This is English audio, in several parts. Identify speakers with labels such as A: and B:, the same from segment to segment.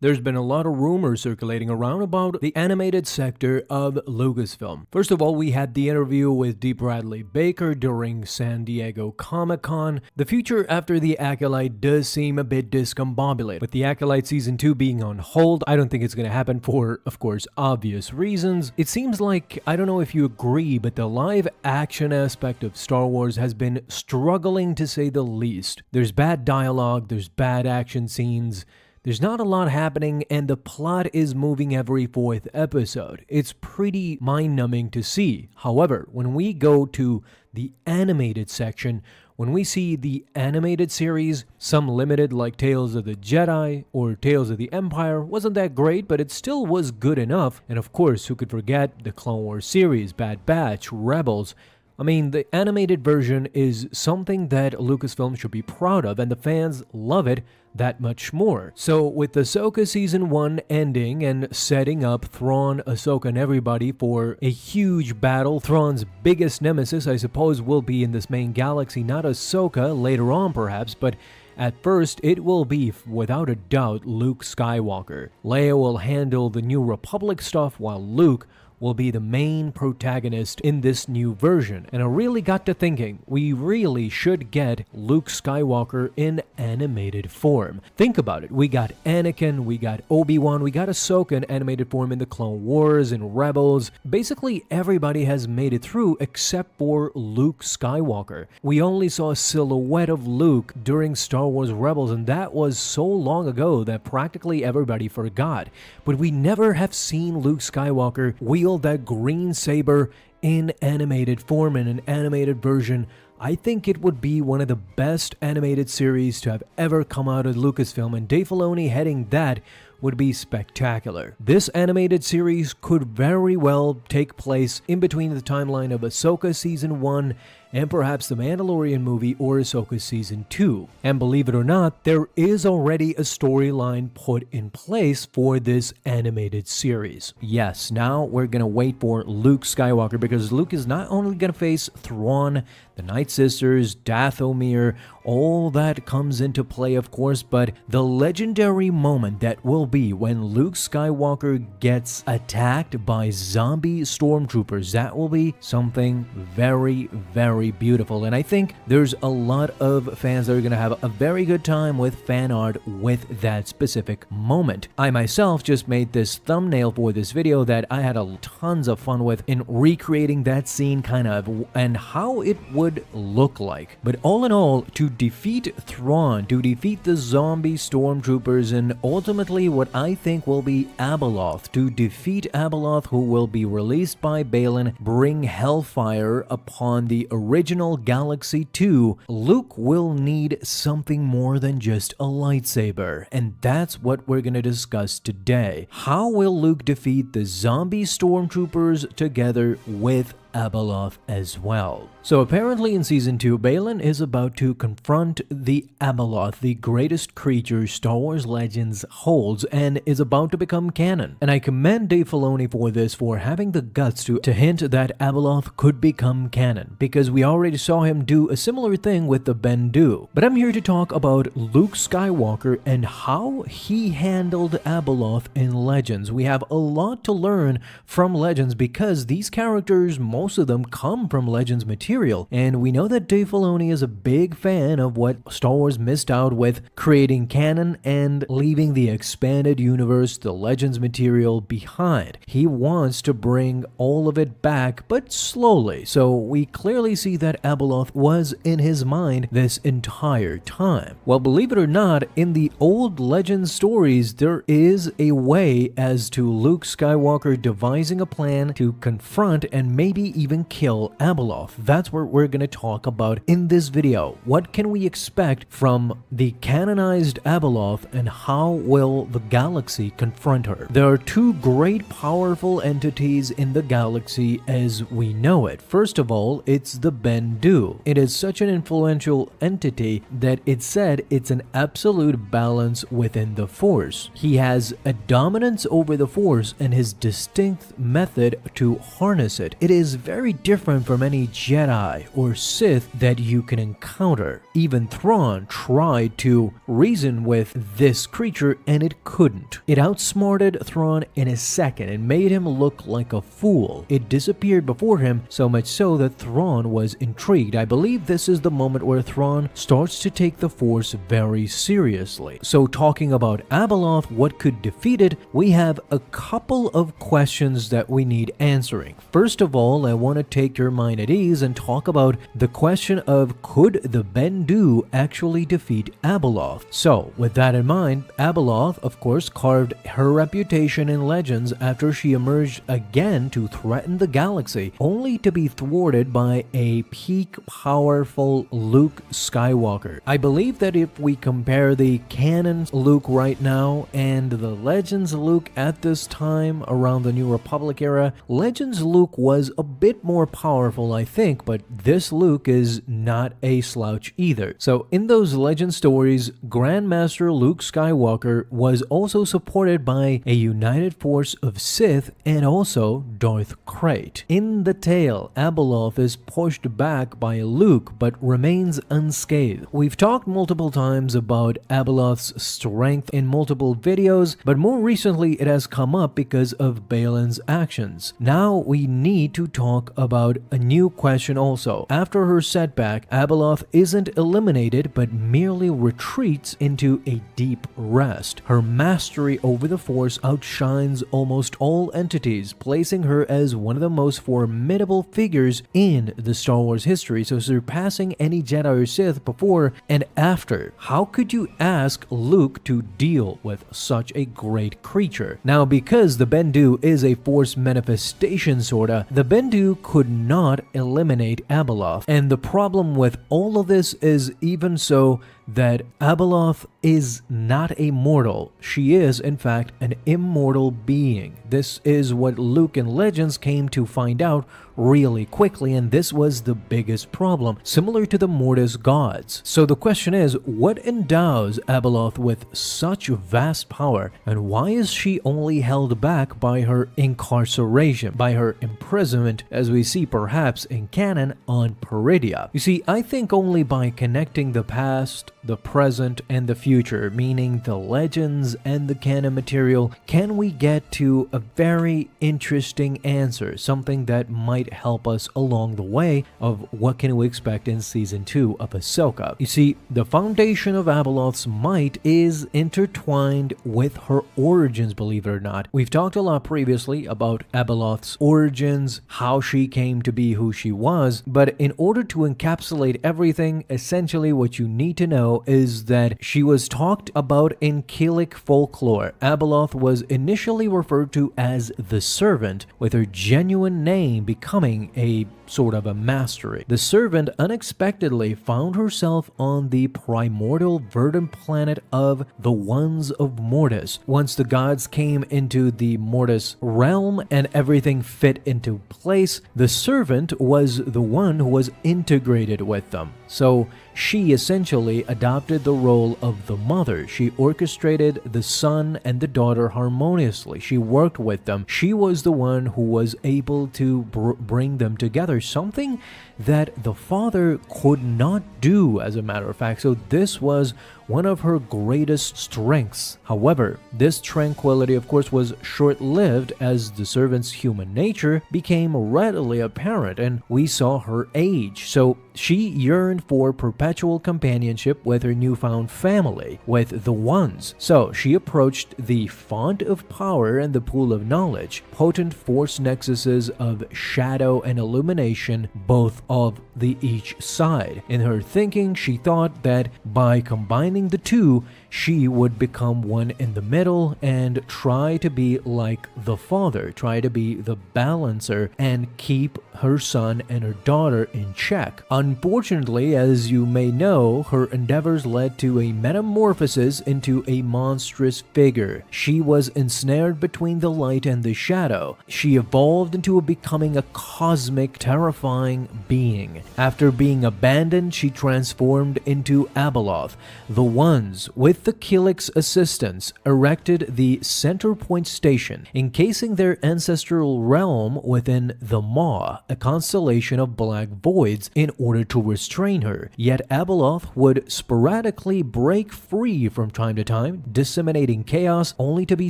A: There's been a lot of rumors circulating around about the animated sector of Lucasfilm. First of all, we had the interview with D. Bradley Baker during San Diego Comic-Con. The future after The Acolyte does seem a bit discombobulated. With The Acolyte Season 2 being on hold, I don't think it's going to happen for, of course, obvious reasons. It seems like, I don't know if you agree, but the live action aspect of Star Wars has been struggling to say the least. There's bad dialogue, there's bad action scenes, there's not a lot happening, and the plot is moving every fourth episode. It's pretty mind-numbing to see. However, when we go to the animated section, when we see the animated series, some limited like Tales of the Jedi or Tales of the Empire wasn't that great, but it still was good enough. And of course, who could forget the Clone Wars series, Bad Batch, Rebels. I mean, the animated version is something that Lucasfilm should be proud of, and the fans love it that much more. So with Ahsoka Season 1 ending and setting up Thrawn, Ahsoka, and everybody for a huge battle, Thrawn's biggest nemesis, I suppose, will be in this main galaxy, not Ahsoka, later on perhaps, but at first, it will be, without a doubt, Luke Skywalker. Leia will handle the New Republic stuff, while Luke will be the main protagonist in this new version. And I really got to thinking, we really should get Luke Skywalker in animated form. Think about it, we got Anakin, we got Obi-Wan, we got Ahsoka in animated form in the Clone Wars and Rebels. Basically everybody has made it through except for Luke Skywalker. We only saw a silhouette of Luke during Star Wars Rebels, and that was so long ago that practically everybody forgot. But we never have seen Luke Skywalker wield that green saber in animated form, in an animated version. I think it would be one of the best animated series to have ever come out of Lucasfilm, and Dave Filoni heading that would be spectacular. This animated series could very well take place in between the timeline of Ahsoka Season 1 and perhaps the Mandalorian movie or Ahsoka Season 2. And believe it or not, there is already a storyline put in place for this animated series. Yes, now we're gonna wait for Luke Skywalker, because Luke is not only gonna face Thrawn, the Night Sisters, Dathomir, all that comes into play of course, but the legendary moment that will be when Luke Skywalker gets attacked by zombie stormtroopers, that will be something very, very beautiful. And I think there's a lot of fans that are going to have a very good time with fan art with that specific moment. I myself just made this thumbnail for this video that I had tons of fun with in recreating that scene kind of and how it would look like. But all in all, to defeat Thrawn, to defeat the zombie stormtroopers, and ultimately what I think will be Abeloth, to defeat Abeloth, who will be released by Balin, bring hellfire upon the original Galaxy 2, Luke will need something more than just a lightsaber, and that's what we're going to discuss today. How will Luke defeat the zombie stormtroopers together with Abeloth as well? So apparently in Season 2, Balin is about to confront the Abeloth, the greatest creature Star Wars Legends holds, and is about to become canon. And I commend Dave Filoni for this, for having the guts to hint that Abeloth could become canon, because we already saw him do a similar thing with the Bendu. But I'm here to talk about Luke Skywalker and how he handled Abeloth in Legends. We have a lot to learn from Legends, because these characters, most of them come from Legends material, and we know that Dave Filoni is a big fan of what Star Wars missed out with, creating canon and leaving the expanded universe, the Legends material, behind. He wants to bring all of it back, but slowly. So we clearly see that Abeloth was in his mind this entire time. Well, believe it or not, in the old Legends stories, there is a way as to Luke Skywalker devising a plan to confront and maybe even kill Abeloth. That's what we're going to talk about in this video. What can we expect from the canonized Abeloth, and how will the galaxy confront her? There are two great powerful entities in the galaxy as we know it. First of all, it's the Bendu. It is such an influential entity that it's said it's an absolute balance within the Force. He has a dominance over the Force and his distinct method to harness it. It is very different from any Jedi or Sith that you can encounter. Even Thrawn tried to reason with this creature and it couldn't. It outsmarted Thrawn in a second and made him look like a fool. It disappeared before him, so much so that Thrawn was intrigued. I believe this is the moment where Thrawn starts to take the Force very seriously. So talking about Abeloth, what could defeat it, we have a couple of questions that we need answering. First of all, I want to take your mind at ease and talk about the question of could the Bendu actually defeat Abeloth? So with that in mind, Abeloth of course carved her reputation in Legends after she emerged again to threaten the galaxy, only to be thwarted by a peak powerful Luke Skywalker. I believe that if we compare the canon Luke right now and the Legends Luke at this time around the New Republic era, Legends Luke was a bit more powerful, I think, but this Luke is not a slouch either. So in those Legend stories, Grandmaster Luke Skywalker was also supported by a united force of Sith and also Darth Krayt. In the tale, Abeloth is pushed back by Luke but remains unscathed. We've talked multiple times about Abeloth's strength in multiple videos, but more recently it has come up because of Balin's actions. Now we need to talk about a new question also. After her setback, Abeloth isn't eliminated but merely retreats into a deep rest. Her mastery over the Force outshines almost all entities, placing her as one of the most formidable figures in the Star Wars history, so surpassing any Jedi or Sith before and after. How could you ask Luke to deal with such a great creature? Now, because the Bendu is a Force manifestation sorta, the Bendu could not eliminate Abeloth, and the problem with all of this is even so that Abeloth is not a mortal. She is, in fact, an immortal being. This is what Luke in Legends came to find out really quickly, and this was the biggest problem, similar to the Mortis gods. So the question is, what endows Abeloth with such vast power, and why is she only held back by her incarceration, by her imprisonment, as we see perhaps in canon on Peridia? You see, I think only by connecting the past, the present, and the future, meaning the Legends and the canon material, can we get to a very interesting answer, something that might help us along the way of what can we expect in season 2 of Ahsoka. You see, the foundation of Abeloth's might is intertwined with her origins, believe it or not. We've talked a lot previously about Abeloth's origins, how she came to be who she was, but in order to encapsulate everything, essentially what you need to know is that she was talked about in Killik folklore. Abeloth was initially referred to as the Servant, with her genuine name becoming a sort of a mastery. The Servant unexpectedly found herself on the primordial verdant planet of the Ones of Mortis. Once the gods came into the Mortis realm and everything fit into place, the Servant was the one who was integrated with them. So she essentially adopted the role of the mother. She orchestrated the son and the daughter harmoniously. She worked with them. She was the one who was able to bring them together, something that the father could not do, as a matter of fact. So this was one of her greatest strengths. However, this tranquility, of course, was short-lived as the Servant's human nature became readily apparent and we saw her age. So she yearned for perpetual companionship with her newfound family, with the Ones. So she approached the font of power and the pool of knowledge, potent force nexuses of shadow and illumination, both of the each side. In her thinking, she thought that by combining the two, she would become one in the middle and try to be like the father, try to be the balancer and keep her son and her daughter in check. Unfortunately, as you may know, her endeavors led to a metamorphosis into a monstrous figure. She was ensnared between the light and the shadow. She evolved into becoming a cosmic, terrifying being. After being abandoned, she transformed into Abeloth. The Ones, with with the Killik's assistance, erected the center point station, encasing their ancestral realm within the Maw, a constellation of black voids, in order to restrain her. Yet Abeloth would sporadically break free from time to time, disseminating chaos only to be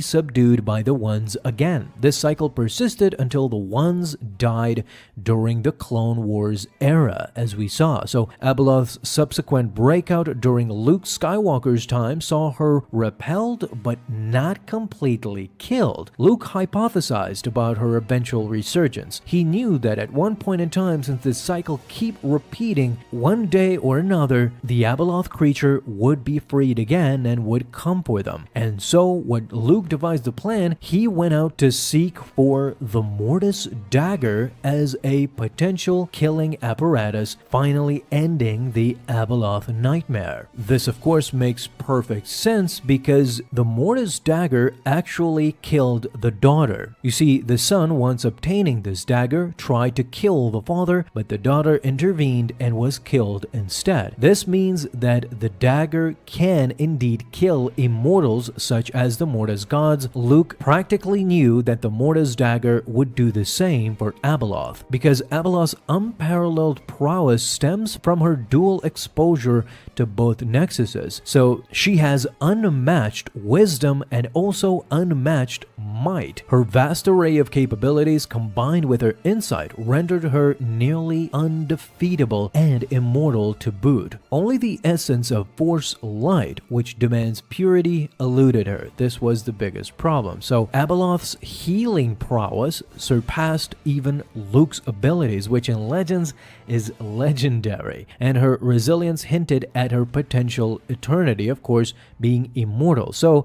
A: subdued by the Ones again. This cycle persisted until the Ones died during the Clone Wars era, as we saw. So Abeloth's subsequent breakout during Luke Skywalker's time saw her repelled but not completely killed. Luke hypothesized about her eventual resurgence. He knew that at one point in time, since this cycle keep repeating, one day or another, the Abeloth creature would be freed again and would come for them. And so, when Luke devised the plan, he went out to seek for the Mortis dagger as a potential killing apparatus, finally ending the Abeloth nightmare. This, of course, makes perfect sense because the Mortis dagger actually killed the daughter. You see, the son, once obtaining this dagger, tried to kill the father, but the daughter intervened and was killed instead. This means that the dagger can indeed kill immortals such as the Mortis gods. Luke practically knew that the Mortis dagger would do the same for Abeloth, because Abeloth's unparalleled prowess stems from her dual exposure to both nexuses. So she has unmatched wisdom and also unmatched might. Her vast array of capabilities combined with her insight rendered her nearly undefeatable and immortal to boot. Only the essence of Force Light, which demands purity, eluded her. This was the biggest problem. So Abeloth's healing prowess surpassed even Luke's abilities, which in Legends is legendary, and her resilience hinted at her potential eternity, of course, being immortal. So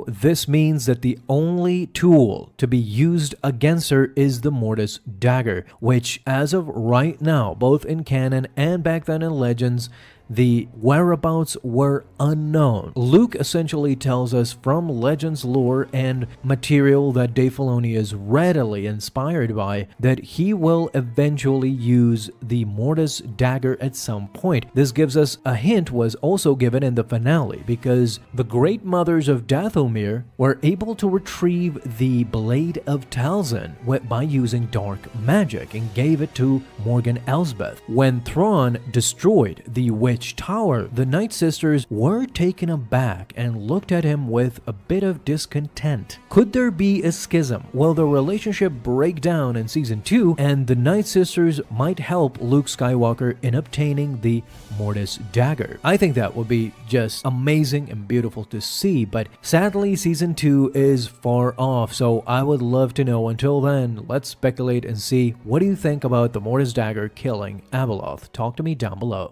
A: this means that the only tool to be used against her is the Mortis dagger, which as of right now, both in canon and back then in Legends, the whereabouts were unknown. Luke essentially tells us from Legends lore and material that Dave Filoni is readily inspired by that he will eventually use the Mortis dagger at some point. This gives us a hint was also given in the finale, because the Great Mothers of Dathomir were able to retrieve the Blade of Talzin by using dark magic and gave it to Morgan Elsbeth. When Thrawn destroyed the Witch Tower, the Night Sisters were taken aback and looked at him with a bit of discontent. Could there be a schism? Will the relationship break down in Season 2 and the Night Sisters might help Luke Skywalker in obtaining the Mortis dagger? I think that would be just amazing and beautiful to see, but sadly Season 2 is far off, so I would love to know. Until then, let's speculate and see. What do you think about the Mortis dagger killing Abeloth? Talk to me down below.